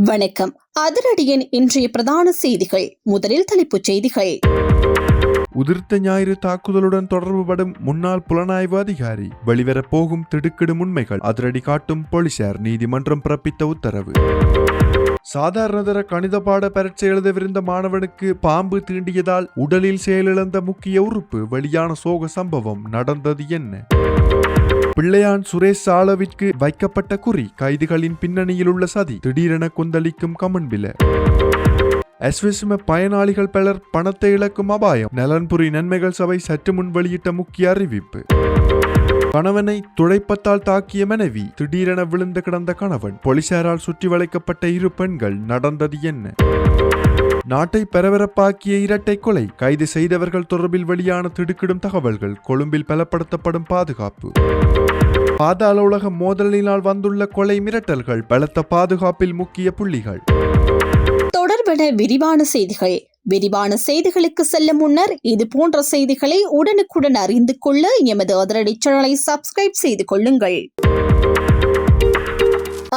வணக்கம். அதிரடியின் இன்றைய பிரதான செய்திகள். முதலில் தலைப்புச் செய்திகள். உதிர்த்த ஞாயிறு தாக்குதலுடன் தொடர்புபடும் முன்னாள் புலனாய்வு அதிகாரி வெளிவரப் போகும் திடுக்கிடும் உண்மைகள் அதிரடி காட்டும் போலீசார் நீதிமன்றம் பிறப்பித்த உத்தரவு. சாதாரணதர கணித பாட பரீட்சை எழுதவிருந்த மாணவனுக்கு பாம்பு தீண்டியதால் உடலில் செயலிழந்த முக்கிய உறுப்பு வெளியான சோக சம்பவம் நடந்தது என்ன? பிள்ளையான் சுரேஷ் சாலவிற்கு வைக்கப்பட்ட குறி கைதிகளின் பின்னணியில் உள்ள சதி திடீரென கொந்தளிக்கும் கமன்பில. எஸ்விஸ்ம பயனாளிகள் பலர் பணத்தை இழக்கும் அபாயம் நலன்புரி நன்மைகள் சபை சற்று முன் வெளியிட்ட முக்கிய அறிவிப்பு. கணவனை துடைப்பத்தால் தாக்கிய மனைவி திடீரென விழுந்து கிடந்த கணவன் போலீசாரால் சுற்றி வளைக்கப்பட்ட இரு பெண்கள் நடந்தது என்ன? நாட்டை பரபரப்பாக்கிய இரட்டை கொலை கைது செய்தவர்கள் தொடர்பில் வெளியான திடுக்கிடும் தகவல்கள் கொழும்பில் பலப்படுத்தப்படும் பாதுகாப்பு. பாதாள உலக மோதலினால் வந்துள்ள கொலை மிரட்டல்கள் பலத்த பாதுகாப்பில் முக்கிய புள்ளிகள். தொடர்பான விரிவான செய்திகள். விரிவான செய்திகளுக்கு செல்ல முன்னர் இது போன்ற செய்திகளை உடனுக்குடன் அறிந்து கொள்ள எமது அதிரடி சேனலை சப்ஸ்கிரைப் செய்து கொள்ளுங்கள்.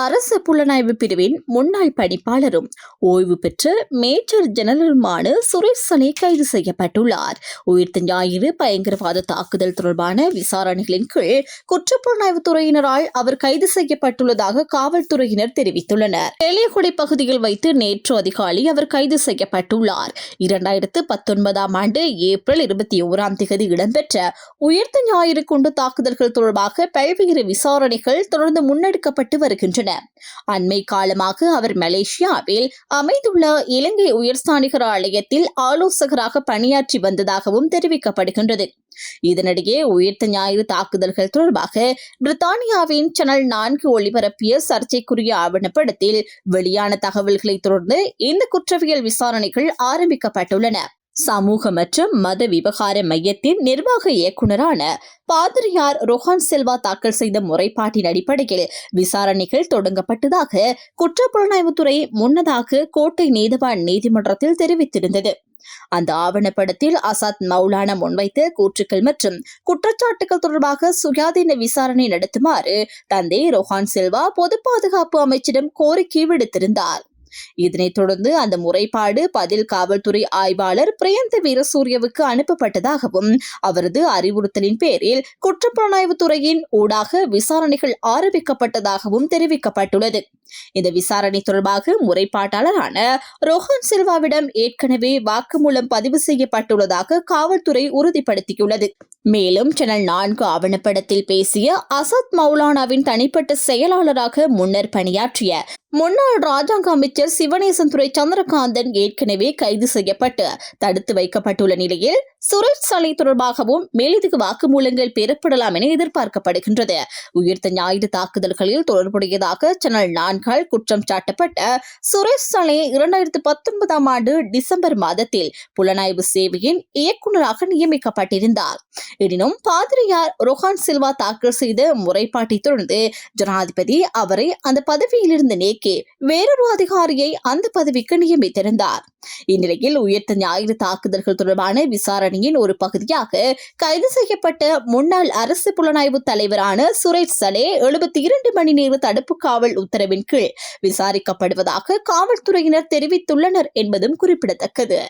அரசு புலனாய்வு பிரிவின் முன்னாள் பணிப்பாளரும் ஓய்வு பெற்ற மேஜர் ஜெனரலுமான சுரேஷ் சனே கைது செய்யப்பட்டுள்ளார். உயிர்த்த ஞாயிறு பயங்கரவாத தாக்குதல் தொடர்பான விசாரணைகளின் கீழ் குற்றப்புலனாய்வு துறையினரால் அவர் கைது செய்யப்பட்டுள்ளதாக காவல்துறையினர் தெரிவித்துள்ளனர். எளியகுடி பகுதியில் வைத்து நேற்று அதிகாலை அவர் கைது செய்யப்பட்டுள்ளார். 2019 ஆண்டு ஏப்ரல் 21 இடம்பெற்ற உயிர்த்த ஞாயிறு குண்டு தாக்குதல்கள் தொடர்பாக பல்வேறு விசாரணைகள் தொடர்ந்து முன்னெடுக்கப்பட்டு வருகின்றன. அண்மை காலமாக அவர் மலேசியாவில் அமைந்துள்ள இலங்கை உயர்ஸ்தானிகர் ஆலயத்தில் ஆலோசகராக பணியாற்றி வந்ததாகவும் தெரிவிக்கப்படுகின்றது. இதனிடையே உயிர்த்த ஞாயிறு தாக்குதல்கள் தொடர்பாக பிரித்தானியாவின் சேனல் 4 ஒளிபரப்பிய சர்ச்சைக்குரிய ஆவணப்படத்தில் வெளியான தகவல்களை தொடர்ந்து இந்த குற்றவியல் விசாரணைகள் ஆரம்பிக்கப்பட்டுள்ளன. சமூக மற்றும் மத விவகார மையத்தின் நிர்வாக இயக்குநரான பாதிரியார் ரொஹான் செல்வா தாக்கல் செய்த முறைப்பாட்டின் அடிப்படையில் விசாரணைகள் தொடங்கப்பட்டதாக குற்றப்புலனாய்வுத்துறை முன்னதாக கோட்டை நீதவான் நீதிமன்றத்தில் தெரிவித்திருந்தது. அந்த ஆவணப்படத்தில் அசாத் மௌலானா முன்வைத்த கூற்றுக்கள் மற்றும் குற்றச்சாட்டுகள் தொடர்பாக சுயாதீன விசாரணை நடத்துமாறு தந்தை ரொஹான் செல்வா பொது பாதுகாப்பு அமைச்சிடம் கோரிக்கை விடுத்திருந்தார். இதனைத் தொடர்ந்து அந்த முறைப்பாடு பதில் காவல்துறை ஆய்வாளர் பிரியந்த வீரசூரியவுக்கு அனுப்பப்பட்டதாகவும் அவரது அறிவுறுத்தலின் பேரில் குற்றப்புலனாய்வு துறையின் ஊடாக விசாரணைகள் ஆரம்பிக்கப்பட்டதாகவும் தெரிவிக்கப்பட்டுள்ளது. இந்த விசாரணை தொடர்பாக முறைப்பாட்டாளரான ரோஹன் சில்வாவிடம் ஏற்கனவே வாக்குமூலம் பதிவு செய்யப்பட்டுள்ளதாக காவல்துறை உறுதிப்படுத்தியுள்ளது. மேலும் சேனல் 4 ஆவணப்படத்தில் பேசிய அசாத் மௌலானாவின் தனிப்பட்ட செயலாளராக முன்னர் பணியாற்றிய முன்னாள் ராஜாங்க அமைச்சர் சிவனேசன் துரை சந்திரகாந்தன் ஏற்கனவே கைது செய்யப்பட்டு தடுத்து வைக்கப்பட்டுள்ள நிலையில் சுரேஷ் சனே தொடர்பாகவும் மேலதிக வாக்குமூலங்கள் பெறப்படலாம் என எதிர்பார்க்கப்படுகின்றது. உயிர்த்த ஞாயிறு தாக்குதல்களில் தொடர்புடையதாக சேனல் 4 குற்றம் சாட்டப்பட்ட சுரேஷ் சனே 2019 ஆண்டு டிசம்பர் மாதத்தில் புலனாய்வு சேவையின் இயக்குநராக நியமிக்கப்பட்டிருந்தார். எனினும் பாதிரியார் ரொஹான் சில்வா தாக்கல் செய்த முறைப்பாட்டை தொடர்ந்து ஜனாதிபதி அவரை அந்த பதவியிலிருந்து நீக்கி வேறொரு அதிகாரியை அந்த பதவிக்கு நியமித்திருந்தார். இந்நிலையில் உயிர்த்த ஞாயிறு தாக்குதல்கள் தொடர்பான விசாரணையின் ஒரு பகுதியாக கைது செய்யப்பட்ட முன்னாள் அரசு புலனாய்வு தலைவரான சுரேஷ் சனே 72 மணி நேர தடுப்பு காவல் உத்தரவின் கீழ் விசாரிக்கப்படுவதாக காவல்துறையினர் தெரிவித்துள்ளனர் என்பதும் குறிப்பிடத்தக்கது.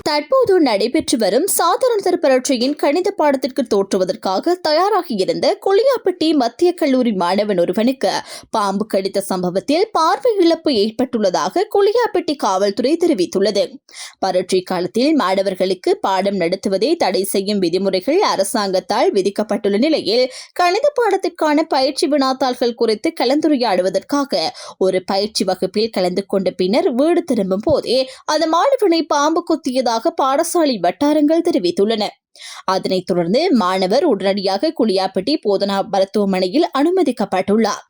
தற்போது நடைபெற்று வரும் சாதாரண பரீட்சையின் கணித பாடத்திற்கு தோற்றுவதற்காக தயாராகியிருந்த கொளியாப்பட்டி மத்திய கல்லூரி மாணவன் ஒருவனுக்கு பாம்பு கடித்த சம்பவத்தில் பார்வை இழப்பு ஏற்பட்டுள்ளதாக கொளியாப்பட்டி காவல்துறை தெரிவித்துள்ளது. பரீட்சை காலத்தில் மாணவர்களுக்கு பாடம் நடத்துவதை தடை செய்யும் விதிமுறைகள் அரசாங்கத்தால் விதிக்கப்பட்டுள்ள நிலையில் கணித பாடத்திற்கான பயிற்சி வினாத்தாள்கள் குறித்து கலந்துரையாடுவதற்காக ஒரு பயிற்சி வகுப்பில் கலந்து கொண்ட பின்னர் வீடு திரும்பும் போதே அந்த மாணவனை பாம்பு கொத்தியதாக பாடசாலை வட்டாரங்கள் தெரிவித்துள்ளன. அதனைத் தொடர்ந்து மாணவர் உடனடியாக குளியாப்பட்டி போதனா மருத்துவமனையில் அனுமதிக்கப்பட்டுள்ளார்.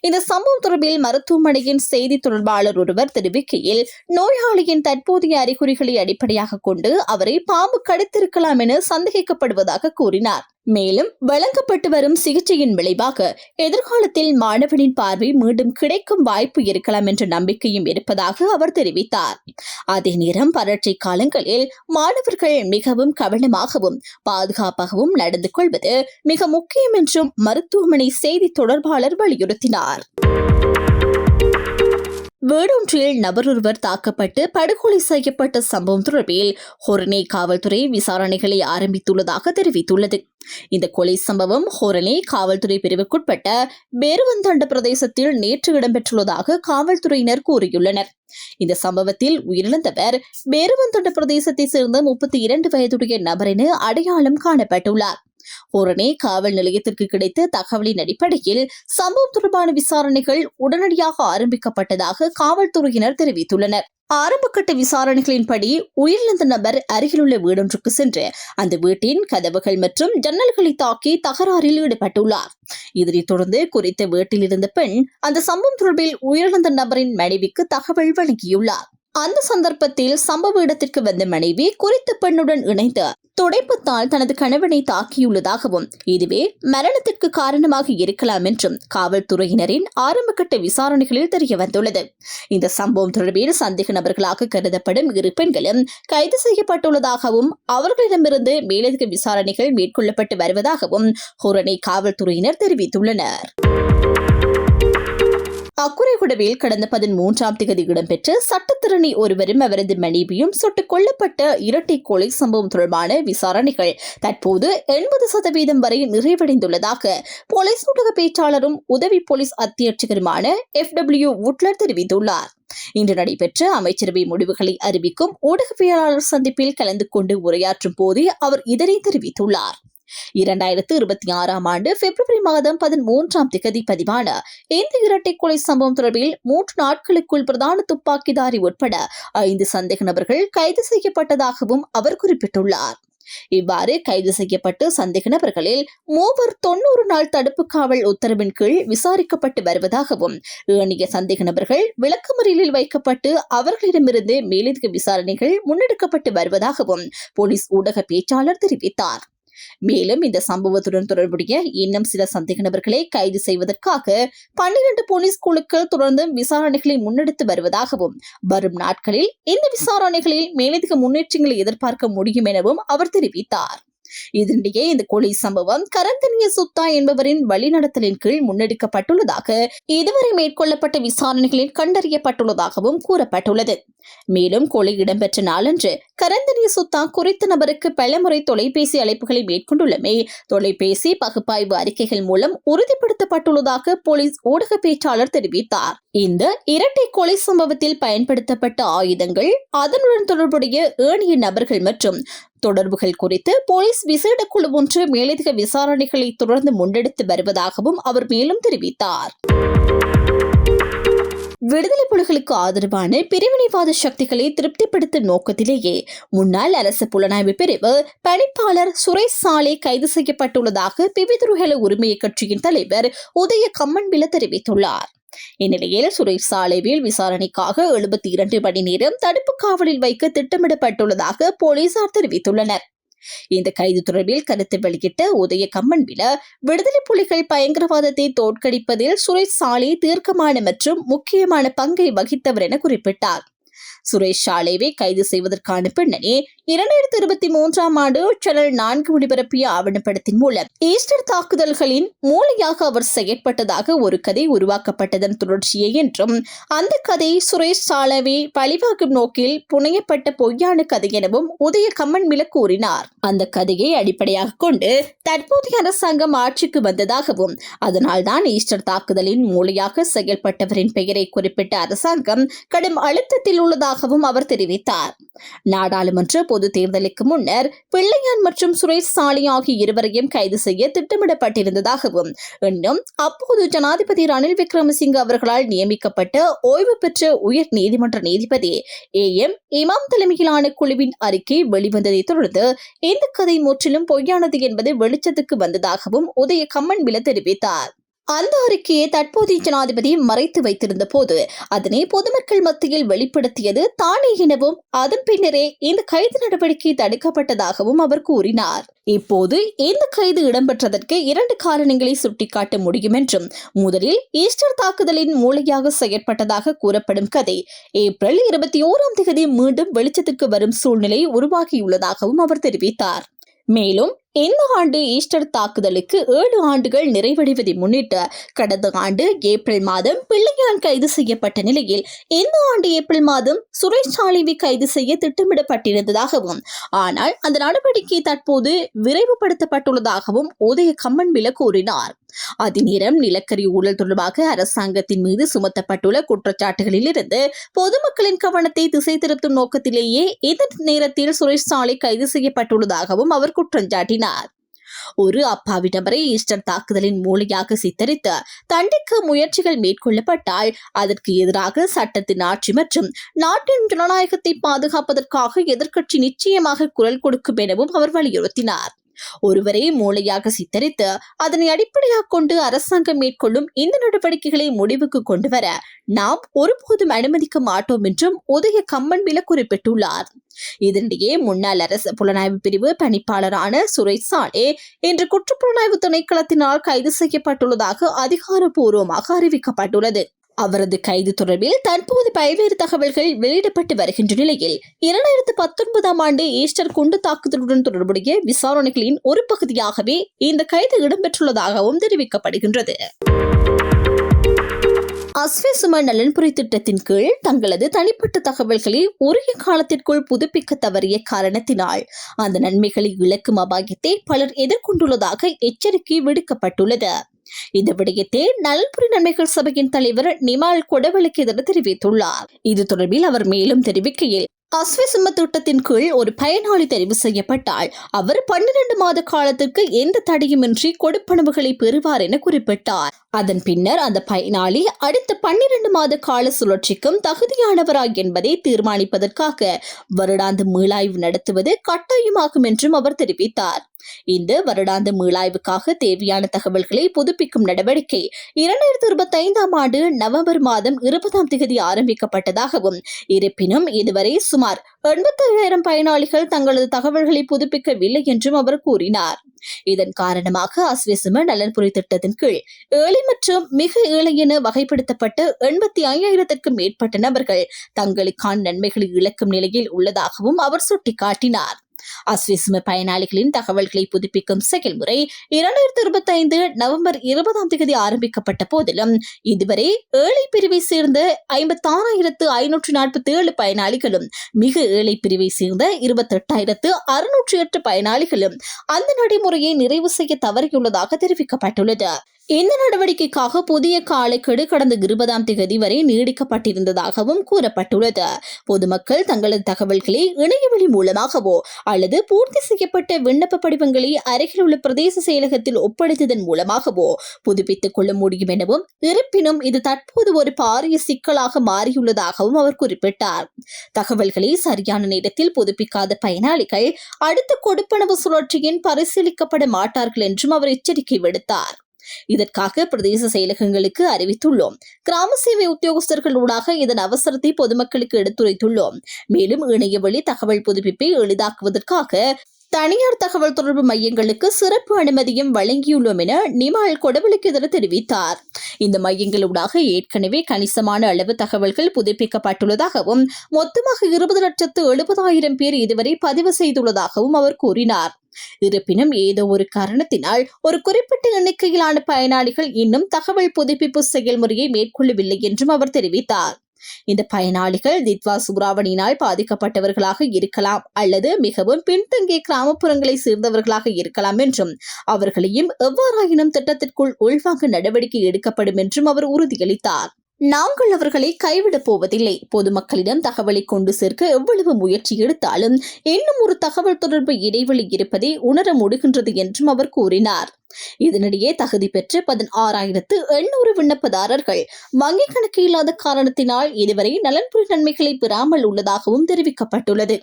இந்த சம்பவம் தொடர்பில் மருத்துவமனையின் செய்தி தொடர்பாளர் ஒருவர் தெரிவிக்கையில், நோயாளியின் தற்போதைய அறிகுறிகளை அடிப்படையாக கொண்டு அவரை பாம்பு கடித்திருக்கலாம் என சந்தேகிக்கப்படுவதாக கூறினார். மேலும் வழங்கப்பட்டு வரும் சிகிச்சையின் விளைவாக எதிர்காலத்தில் மாணவனின் பார்வை மீண்டும் கிடைக்கும் வாய்ப்பு இருக்கலாம் என்ற நம்பிக்கையும் இருப்பதாக அவர் தெரிவித்தார். அதே நேரம் பரீட்சை காலங்களில் மாணவர்கள் மிகவும் கவனமாகவும் பாதுகாப்பாகவும் நடந்து கொள்வது மிக முக்கியம் என்றும் மருத்துவமனை செய்தி தொடர்பாளர் வலியுறுத்தினார். வீடொன்றில் நபரொருவர் தாக்கப்பட்டு படுகொலை செய்யப்பட்ட சம்பவம் தொடர்பில் ஹொரணை காவல்துறை விசாரணைகளை ஆரம்பித்துள்ளதாக தெரிவித்துள்ளது. இந்த கொலை சம்பவம் ஹொரணை காவல்துறை பிரிவுக்குட்பட்ட பேருவந்தண்ட பிரதேசத்தில் நேற்று இடம்பெற்றுள்ளதாக காவல்துறையினர் கூறியுள்ளனர். இந்த சம்பவத்தில் உயிரிழந்தவர் பேருவந்தண்ட பிரதேசத்தை சேர்ந்த 32 வயதுடைய நபர் என அடையாளம் காணப்பட்டுள்ளார். ஹொரணை காவல் நிலையத்திற்கு கிடைத்த தகவலின் அடிப்படையில் சம்பவம் தொடர்பான விசாரணைகள் உடனடியாக ஆரம்பிக்கப்பட்டதாக காவல்துறையினர் தெரிவித்துள்ளனர். ஆரம்பகட்ட விசாரணைகளின்படி உயிரிழந்த நபர் அருகிலுள்ள வீடொன்றுக்கு சென்று அந்த வீட்டின் கதவுகள் மற்றும் ஜன்னல்களை தாக்கி தகராறில் ஈடுபட்டுள்ளார். இதனைத் தொடர்ந்து குறித்த வீட்டில் இருந்த பெண் அந்த சம்பவம் தொடர்பில் உயிரிழந்த நபரின் மனைவிக்கு தகவல் வழங்கியுள்ளார். அந்த சந்தர்ப்பத்தில் சம்பவ இடத்திற்கு வந்த மனைவி குறித்த பெண்ணுடன் இணைந்து துடைப்பத்தால் தனது கணவனை தாக்கியுள்ளதாகவும் இதுவே மரணத்திற்கு காரணமாக இருக்கலாம் என்றும் காவல்துறையினரின் ஆரம்பகட்ட விசாரணைகளில் தெரியவந்துள்ளது. இந்த சம்பவம் தொடர்பில் சந்தேக நபர்களாக கருதப்படும் 2 பெண்களும் கைது செய்யப்பட்டுள்ளதாகவும் அவர்களிடமிருந்து மேலதிக விசாரணைகள் மேற்கொள்ளப்பட்டு வருவதாகவும் ஹொரணை காவல்துறையினர் தெரிவித்துள்ளனர். அக்குரைகுடவில் கடந்த 13ஆம் தேதி இடம்பெற்ற சட்டத்திரணி ஒருவரும் அவரது மனைவியும் சுட்டுக் கொல்லப்பட்ட இரட்டை கொலை சம்பவம் தொடர்பான விசாரணைகள் தற்போது 80% வரை நிறைவடைந்துள்ளதாக போலீஸ் ஊடக பேச்சாளரும் உதவி போலீஸ் அத்தியட்சகருமான FW வுட்லர் தெரிவித்துள்ளார். இன்று நடைபெற்ற அமைச்சரவை முடிவுகளை அறிவிக்கும் ஊடகவியலாளர் சந்திப்பில் கலந்து கொண்டு உரையாற்றும் போதே அவர் இதனை தெரிவித்துள்ளார். 2026ஆம் ஆண்டு பிப்ரவரி மாதம் 13ஆம் தேதி பதிவான இந்த இரட்டை கொலை சம்பவம் தொடர்பில் 3 நாட்களுக்குள் பிரதான துப்பாக்கிதாரி உட்பட 5 சந்தேக நபர்கள் கைது செய்யப்பட்டதாகவும் அவர் குறிப்பிட்டுள்ளார். இவ்வாறு கைது செய்யப்பட்டு சந்தேக நபர்களில் 3 90 நாள் தடுப்பு காவல் உத்தரவின் கீழ் விசாரிக்கப்பட்டு வருவதாகவும் ஏனைய சந்தேக நபர்கள் விளக்கமறியலில் வைக்கப்பட்டு அவர்களிடமிருந்து மேலதிக விசாரணைகள் முன்னெடுக்கப்பட்டு வருவதாகவும் போலீஸ் ஊடக பேச்சாளர் தெரிவித்தார். மேலும் இந்த சம்பவத்துடன் தொடர்புடைய இன்னும் சில சந்தேக நபர்களை கைது செய்வதற்காக 12 போலீஸ் குழுக்கள் தொடர்ந்து விசாரணைகளை முன்னெடுத்து வருவதாகவும் வரும் நாட்களில் இந்த விசாரணைகளில் மேலதிக முன்னேற்றங்களை எதிர்பார்க்க முடியும் எனவும் அவர் தெரிவித்தார். இதனிடையே இந்த கொலை சம்பவம் கரந்தனிய சுத்தா என்பவரின் வழிநடத்தலின் கீழ் முன்னெடுக்கப்பட்டுள்ளதாக இதுவரை மேற்கொள்ளப்பட்ட விசாரணைகளில் கண்டறியப்பட்டுள்ளதாகவும் கூறப்பட்டுள்ளது. மேலும் கொலை இடம்பெற்ற நாளன்று கரந்தனிய சுத்தா குறித்த நபருக்கு பலமுறை தொலைபேசி அழைப்புகளை மேற்கொண்டுள்ளமை தொலைபேசி பகுப்பாய்வு அறிக்கைகள் மூலம் உறுதிப்படுத்தப்பட்டுள்ளதாக போலீஸ் ஊடக பேச்சாளர் தெரிவித்தார். இந்த இரட்டை கொலை சம்பவத்தில் பயன்படுத்தப்பட்ட ஆயுதங்கள், அதனுடன் தொடர்புடைய ஏனைய நபர்கள் மற்றும் தொடர்புகள் குறித்து போலீஸ் விசேட குழு ஒன்று மேலதிக விசாரணைகளை தொடர்ந்து முன்னெடுத்து வருவதாகவும் அவர் மேலும் தெரிவித்தார். விடுதலை புலிகளுக்கு ஆதரவான பிரிவினைவாத சக்திகளை திருப்திப்படுத்தும் நோக்கத்திலேயே முன்னாள் அரசு புலனாய்வு பிரிவு பணிப்பாளர் சுரேஷ் சாலே கைது செய்யப்பட்டுள்ளதாக பிவிதுருகல உரிமை கட்சியின் தலைவர் உதய கம்மன்பில தெரிவித்துள்ளார். இந்நிலையில் சுரேஷ் சாலேவில் விசாரணைக்காக 72 மணி நேரம் தடுப்பு காவலில் வைக்க திட்டமிடப்பட்டுள்ளதாக போலீசார் தெரிவித்துள்ளனர். இந்த கைது தொடர்பில் கருத்து வெளியிட்ட உதய கம்மன்பில விடுதலை புலிகள் பயங்கரவாதத்தை தோற்கடிப்பதில் சுரேஷ் சாலே தீர்க்கமான மற்றும் முக்கியமான பங்கை வகித்தவர் என குறிப்பிட்டார். சுரேஷ் சாலேவை கைது செய்வதற்கான பின்னணி 2023ஆம் ஆண்டு சேனல் 4 ஒளிபரப்பிய ஆவணப்படத்தின் மூலம் ஈஸ்டர் தாக்குதல்களின் மூளையாக அவர் செயற்பட்டதாக ஒரு கதை உருவாக்கப்பட்டதன் தொடர்ச்சியே என்றும் அந்த கதை சுரேஷ் சாலேவை பழிவாக்கும் நோக்கில் புனையப்பட்ட பொய்யான கதை எனவும் உதய கம்மன்பில கூறினார். அந்த கதையை அடிப்படையாக கொண்டு தற்போதைய அரசாங்கம் ஆட்சிக்கு வந்ததாகவும் அதனால்தான் ஈஸ்டர் தாக்குதலின் மூளையாக செயல்பட்டவரின் பெயரை குறிப்பிட்ட அரசாங்கம் கடும் அழுத்தத்தில் உள்ளதாகவும் அவர் தெரிவித்தார். நாடாளுமன்ற பொது தேர்தலுக்கு முன்னர் பிள்ளையான் மற்றும் சுரேஷ் சாலே ஆகிய இருவரையும் கைது செய்ய திட்டமிடப்பட்டிருந்ததாகவும் இன்னும் அப்போது ஜனாதிபதி ரணில் விக்ரமசிங்க அவர்களால் நியமிக்கப்பட்ட ஓய்வு பெற்ற உயர் நீதிமன்ற நீதிபதி AM இமாம் தலைமையிலான குழுவின் அறிக்கை வெளிவந்ததை தொடர்ந்து இந்த கதை முற்றிலும் பொய்யானது என்பது வெளிச்சத்துக்கு வந்ததாகவும் உதய கம்மன்பில தெரிவித்தார். அந்த அறிக்கையை தற்போதைய ஜனாதிபதி மறைத்து வைத்திருந்த போது அதனை பொதுமக்கள் மத்தியில் வெளிப்படுத்தியது தானே எனவும் அதன் பின்னரே இந்த கைது நடவடிக்கை தடுக்கப்பட்டதாகவும் அவர் கூறினார். இப்போது இந்த கைது இடம்பெற்றதற்கு 2 காரணங்களை சுட்டிக்காட்ட முடியும் என்றும் முதலில் ஈஸ்டர் தாக்குதலின் மூளையாக செயற்பட்டதாக கூறப்படும் கதை ஏப்ரல் 21ஆம் தேதி மீண்டும் வெளிச்சத்துக்கு வரும் சூழ்நிலை உருவாகியுள்ளதாகவும் அவர் தெரிவித்தார். மேலும் இந்த ஆண்டு ஈஸ்டர் தாக்குதலுக்கு 7 ஆண்டுகள் நிறைவடைவதை முன்னிட்டு கடந்த ஆண்டு ஏப்ரல் மாதம் பிள்ளையான் கைது செய்யப்பட்ட நிலையில் இந்த ஆண்டு ஏப்ரல் மாதம் சுரேஷ் சாலிவை கைது செய்ய திட்டமிடப்பட்டிருந்ததாகவும் ஆனால் அந்த நடவடிக்கை தற்போது விரைவுபடுத்தப்பட்டுள்ளதாகவும் உதய கம்மன்பில கூறினார். அதேநேரம் நிலக்கரி ஊழல் தொடர்பாக அரசாங்கத்தின் மீது சுமத்தப்பட்டுள்ள குற்றச்சாட்டுகளிலிருந்து பொதுமக்களின் கவனத்தை திசை திருப்பும் நோக்கத்திலேயே இந்த நேரத்தில் சுரேஷ் சாலை கைது செய்யப்பட்டுள்ளதாகவும் அவர் குற்றம் சாட்டினார். ஒரு அப்பாவி நபரை ஈஸ்டர் தாக்குதலின் மூளையாக சித்தரித்து தண்டிக்க முயற்சிகள் மேற்கொள்ளப்பட்டால் அதற்கு எதிராக சட்டத்தின் ஆட்சி மற்றும் நாட்டின் ஜனநாயகத்தை பாதுகாப்பதற்காக எதிர்க்கட்சி நிச்சயமாக குரல் கொடுக்கும் எனவும் அவர் வலியுறுத்தினார். ஒருவரை மூளையாக சித்தரித்து அதனை அடிப்படையாக கொண்டு அரசாங்கம் மேற்கொள்ளும் இந்த நடவடிக்கைகளை முடிவுக்கு கொண்டுவர நாம் ஒருபோதும் அனுமதிக்க மாட்டோம் என்றும் உதய கம்மன்பில குறிப்பிட்டுள்ளார். இதனிடையே முன்னாள் அரசு புலனாய்வு பிரிவு பணிப்பாளரான சுரேஷ் சாலே இன்று குற்றப்புலனாய்வு திணைக்களத்தினால் கைது செய்யப்பட்டுள்ளதாக அதிகாரப்பூர்வமாக அறிவிக்கப்பட்டுள்ளது. அவரது கைது தொடர்பில் தற்போது பல்வேறு தகவல்கள் வெளியிடப்பட்டு வருகின்ற நிலையில் 2019 ஆண்டு ஈஸ்டர் குண்டு தாக்குதலுடன் தொடர்புடைய விசாரணைகளின் ஒரு பகுதியாகவே இந்த கைது இடம்பெற்றுள்ளதாகவும் தெரிவிக்கப்படுகின்றது. அஸ்வசும நலன்புரி திட்டத்தின் கீழ் தங்களது தனிப்பட்ட தகவல்களை உரிய காலத்திற்குள் புதுப்பிக்க தவறிய காரணத்தினால் அந்த நன்மைகளை இழக்கும் அபாயத்தை பலர் எதிர்கொண்டுள்ளதாக எச்சரிக்கை விடுக்கப்பட்டுள்ளது. இந்த விடயத்தை நலன்புரி நன்மைகள் சபையின் தலைவர் நிமால் கொடவலுக்கு எதிராக தெரிவித்துள்ளார். இது தொடர்பில் அவர் மேலும் தெரிவிக்கையில், அஸ்வசும திட்டத்தின் கீழ் ஒரு பயனாளி தெரிவு செய்யப்பட்டால் அவர் 12 மாத காலத்திற்கு எந்த தடையுமின்றி கொடுப்பனவுகளை பெறுவார் என குறிப்பிட்டார். அதன் பின்னர் அந்த பயனாளி அடுத்த 12 மாத கால சுழற்சிக்கும் தகுதியானவரா என்பதை தீர்மானிப்பதற்காக வருடாந்த மீளாய்வு நடத்துவது கட்டாயமாகும் என்றும் அவர் தெரிவித்தார். இந்த வருடாந்த மீளாய்வுக்காக தேவையான தகவல்களை புதுப்பிக்கும் நடவடிக்கை 2025 ஆண்டு நவம்பர் மாதம் 20 ஆரம்பிக்கப்பட்டதாகவும் இருப்பினும் இதுவரை சுமார் 85,000 பயனாளிகள் தங்களது தகவல்களை புதுப்பிக்கவில்லை என்றும் அவர் கூறினார். இதன் காரணமாக அஸ்வசும நலன்புரி திட்டத்தின் கீழ் ஏழை மற்றும் மிக ஏழை என வகைப்படுத்தப்பட்ட 85,000க்கும் மேற்பட்ட நபர்கள் தங்களுக்கான நன்மைகளை இழக்கும் நிலையில் உள்ளதாகவும் அவர் சுட்டிக்காட்டினார். அஸ்வசும பயனாளிகளின் தகவல்களை புதுப்பிக்கும் செயல்முறை 2025 நவம்பர் 20 ஆரம்பிக்கப்பட்ட போதிலும் இதுவரை ஏழை பிரிவை சேர்ந்த 56,547 பயனாளிகளும் மிக ஏழை பிரிவை சேர்ந்த 28,608 பயனாளிகளும் அந்த நடைமுறையை நிறைவு செய்ய தவறியுள்ளதாக தெரிவிக்கப்பட்டுள்ளது. இந்த நடவடிக்கைக்காக புதிய காலக்கெடு கடந்த 20 வரை நீடிக்கப்பட்டிருந்ததாகவும் கூறப்பட்டுள்ளது. பொதுமக்கள் தங்களது தகவல்களை இணையவழி மூலமாகவோ அல்லது பூர்த்தி செய்யப்பட்ட விண்ணப்ப படிவங்களை அருகில் உள்ள பிரதேச செயலகத்தில் ஒப்படைத்ததன் மூலமாகவோ புதுப்பித்துக் கொள்ள முடியும் எனவும் இருப்பினும் இது தற்போது ஒரு பாரிய சிக்கலாக மாறியுள்ளதாகவும் அவர் குறிப்பிட்டார். தகவல்களை சரியான நேரத்தில் புதுப்பிக்காத பயனாளிகள் அடுத்த கொடுப்பனவு சுழற்சியின் பரிசீலிக்கப்பட மாட்டார்கள் என்றும் அவர் எச்சரிக்கை விடுத்தார். இதற்காக பிரதேச செயலகங்களுக்கு அறிவித்துள்ளோம். கிராம சேவை உத்தியோகஸ்தர்களூடாக இதன் அவசரத்தை பொதுமக்களுக்கு எடுத்துரைத்துள்ளோம். மேலும் இணையவழி தகவல் புதுப்பிப்பை எளிதாக்குவதற்காக தனியார் தகவல் தொடர்பு மையங்களுக்கு சிறப்பு அனுமதியும் வழங்கியுள்ளோம் என நிமால் கொடவலுக்கு எதிராக தெரிவித்தார். இந்த மையங்களூடாக ஏற்கனவே கணிசமான அளவு தகவல்கள் புதுப்பிக்கப்பட்டுள்ளதாகவும் மொத்தமாக 20,70,000 பேர் இதுவரை பதிவு செய்துள்ளதாகவும் அவர் கூறினார். இருப்பினும் ஏதோ ஒரு காரணத்தினால் ஒரு குறிப்பிட்ட எண்ணிக்கையிலான பயனாளிகள் இன்னும் தகவல் புதுப்பிப்பு செயல்முறையை மேற்கொள்ளவில்லை என்றும் அவர் தெரிவித்தார். இந்த பயனாளிகள் தித்வா சூறாவளியினால் பாதிக்கப்பட்டவர்களாக இருக்கலாம் அல்லது மிகவும் பின்தங்கிய கிராமப்புறங்களை சேர்ந்தவர்களாக இருக்கலாம் என்றும் அவர்களையும் எவ்வாறாயினும் திட்டத்திற்குள் உள்வாங்க நடவடிக்கை எடுக்கப்படும் என்றும் அவர் உறுதியளித்தார். நாங்கள் அவர்களை கைவிடப் போவதில்லை. பொதுமக்களிடம் தகவலை கொண்டு சேர்க்க எவ்வளவு முயற்சி எடுத்தாலும் இன்னும் ஒரு தகவல் தொடர்பு இடைவெளி இருப்பதை உணர முடிகின்றது என்றும் அவர் கூறினார். இதனிடையே தகுதி பெற்ற 16,800 விண்ணப்பதாரர்கள் வங்கிக் கணக்கு இல்லாத காரணத்தினால் இதுவரை நலன்புரி நன்மைகளை பெறாமல் உள்ளதாகவும் தெரிவிக்கப்பட்டுள்ளது.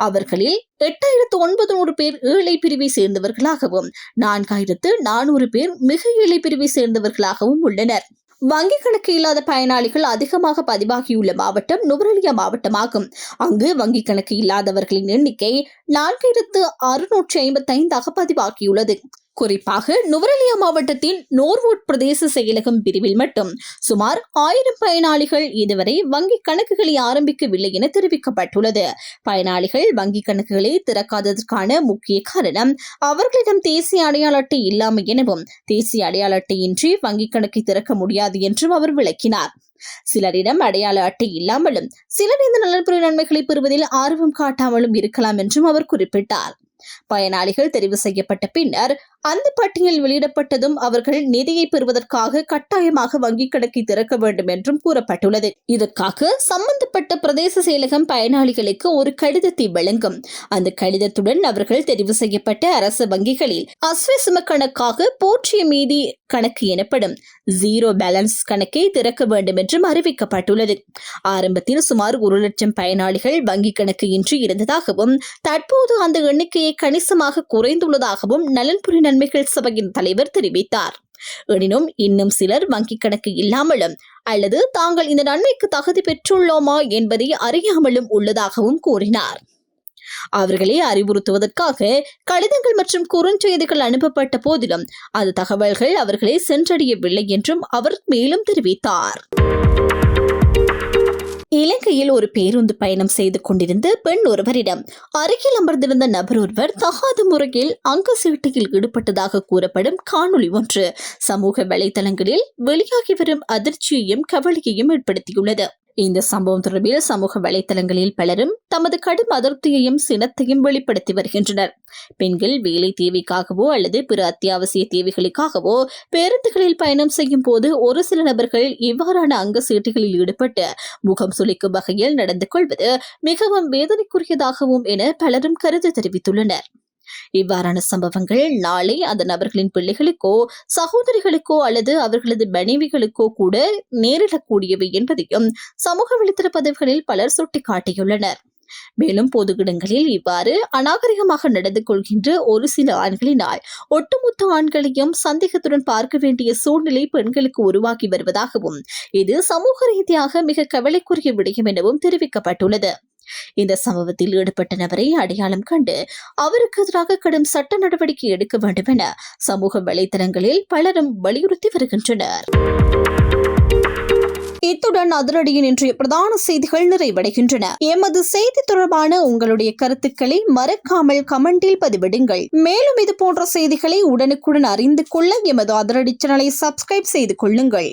அவர்களில் 8,900 பேர் ஏழை பிரிவை சேர்ந்தவர்களாகவும் 4,400 பேர் மிக ஏழை பிரிவை சேர்ந்தவர்களாகவும் உள்ளனர். வங்கிக் கணக்கு இல்லாத பயனாளிகள் அதிகமாக பதிவாகியுள்ள மாவட்டம் நுவரெலியா மாவட்டமாகும். அங்கு வங்கிக் கணக்கு இல்லாதவர்களின் எண்ணிக்கை 4,655 பதிவாகியுள்ளது. குறிப்பாக நுவரெலியா மாவட்டத்தின் நோர்வூட் பிரதேச செயலகம் பிரிவில் மட்டும் சுமார் 1000 பயனாளிகள் இதுவரை வங்கிக் கணக்குகளை ஆரம்பிக்கவில்லை என தெரிவிக்கப்பட்டுள்ளது. பயனாளிகள் வங்கிக் கணக்குகளை திறக்காததற்கான முக்கிய காரணம் அவர்களிடம் தேசிய அடையாள அட்டை இல்லாமை எனவும் தேசிய அடையாள அட்டையின்றி வங்கிக் கணக்கை திறக்க முடியாது என்றும் அவர் விளக்கினார். சிலரிடம் அடையாள அட்டை இல்லாமலும் சிலர் இந்த நலன்புரி நன்மைகளை பெறுவதில் ஆர்வம் காட்டாமலும் இருக்கலாம் என்றும் அவர் குறிப்பிட்டார். பயனாளிகள் தெரிவு செய்யப்பட்ட பின்னர் அந்த பட்டியல் வெளியிடப்பட்டதும் அவர்கள் நிதியை பெறுவதற்காக கட்டாயமாக வங்கிக் கணக்கை திறக்க வேண்டும் என்றும் கூறப்பட்டுள்ளது. இதற்காக சம்பந்தப்பட்ட பிரதேச செயலகம் பயனாளிகளுக்கு ஒரு கடிதத்தை வழங்கும். அந்த கடிதத்துடன் அவர்கள் தெரிவு செய்யப்பட்ட அரசு வங்கிகளில் அஸ்வசும கணக்காக போற்றிய மீதி கணக்கு எனப்படும் ஜீரோ பேலன்ஸ் கணக்கை திறக்க வேண்டும் என்றும் அறிவிக்கப்பட்டுள்ளது. ஆரம்பத்தில் சுமார் 1 லட்சம் பயனாளிகள் வங்கிக் கணக்கு இன்றி இருந்ததாகவும் தற்போது அந்த எண்ணிக்கையை கணிசமாக குறைந்துள்ளதாகவும் நலன்புரி நன்மைகள் சபையின் தலைவர் தெரிவித்தார். எனினும் இன்னும் சிலர் வங்கிக் கணக்கு இல்லாமலும் அல்லது தாங்கள் இந்த நன்மைக்கு தகுதி பெற்றுள்ளோமா என்பதை அறியாமலும் உள்ளதாகவும் கூறினார். அவர்களை அறிவுறுத்துவதற்காக கடிதங்கள் மற்றும் குறுஞ்செய்திகள் அனுப்பப்பட்ட போதிலும் அந்த தகவல்கள் அவர்களை சென்றடையவில்லை என்றும் அவர் மேலும் தெரிவித்தார். இலங்கையில் ஒரு பேருந்து பயணம் செய்து கொண்டிருந்த பெண் ஒருவரிடம் அருகில் அமர்ந்திருந்த நபர் ஒருவர் தகாத முறையில் அங்க சீட்டையில் ஈடுபட்டதாக கூறப்படும் காணொளி ஒன்று சமூக வலைதளங்களில் வெளியாகி வரும் அதிர்ச்சியையும் கவலையையும் ஏற்படுத்தியுள்ளது. இந்த சம்பவம் தொடர்பில் சமூக வலைதளங்களில் பலரும் தமது கடும் அதிருப்தியையும் சினத்தையும் வெளிப்படுத்தி வருகின்றனர். பெண்கள் வேலை தேவைக்காகவோ அல்லது பிற அத்தியாவசிய தேவைகளுக்காகவோ பேருந்துகளில் பயணம் செய்யும் போது ஒரு சில நபர்கள் இவ்வாறான அங்க சீட்டுகளில் ஈடுபட்டு முகம் சுளிக்கும் வகையில் நடந்து கொள்வது மிகவும் வேதனைக்குரியதாகவும் என பலரும் கருத்து தெரிவித்துள்ளனர். இவ்வாறான சம்பவங்கள் நாளை அந்த நபர்களின் பிள்ளைகளுக்கோ சகோதரிகளுக்கோ அல்லது அவர்களது மனைவிகளுக்கோ கூட நேரிடக்கூடியவை என்பதையும் சமூக வலைத்தள பதிவுகளில் பலர் சுட்டிக்காட்டியுள்ளனர். மேலும் பொது இடங்களில் இவ்வாறு அநாகரிகமாக நடந்து கொள்கின்ற ஒரு சில ஆண்களினால் ஒட்டுமொத்த ஆண்களையும் சந்தேகத்துடன் பார்க்க வேண்டிய சூழ்நிலை பெண்களுக்கு உருவாகி வருவதாகவும் இது சமூக ரீதியாக மிக கவலைக்குரிய விடயம் எனவும் தெரிவிக்கப்பட்டுள்ளது. இந்த சம்பவத்தில் ஈடுபட்ட நபரை அடையாளம் கண்டு அவருக்கு எதிராக கடும் சட்ட நடவடிக்கை எடுக்க வேண்டும் என சமூக வலைதளங்களில் பலரும் வலியுறுத்தி வருகின்றனர். இத்துடன் அதிரடியின் இன்றைய பிரதான செய்திகள் நிறைவடைகின்றன. எமது செய்தி தொடர்பான உங்களுடைய கருத்துக்களை மறக்காமல் கமெண்டில் பதிவிடுங்கள். மேலும் இது போன்ற செய்திகளை உடனுக்குடன் அறிந்து கொள்ள எமது அதிரடி சேனலை சப்ஸ்கிரைப் செய்து கொள்ளுங்கள்.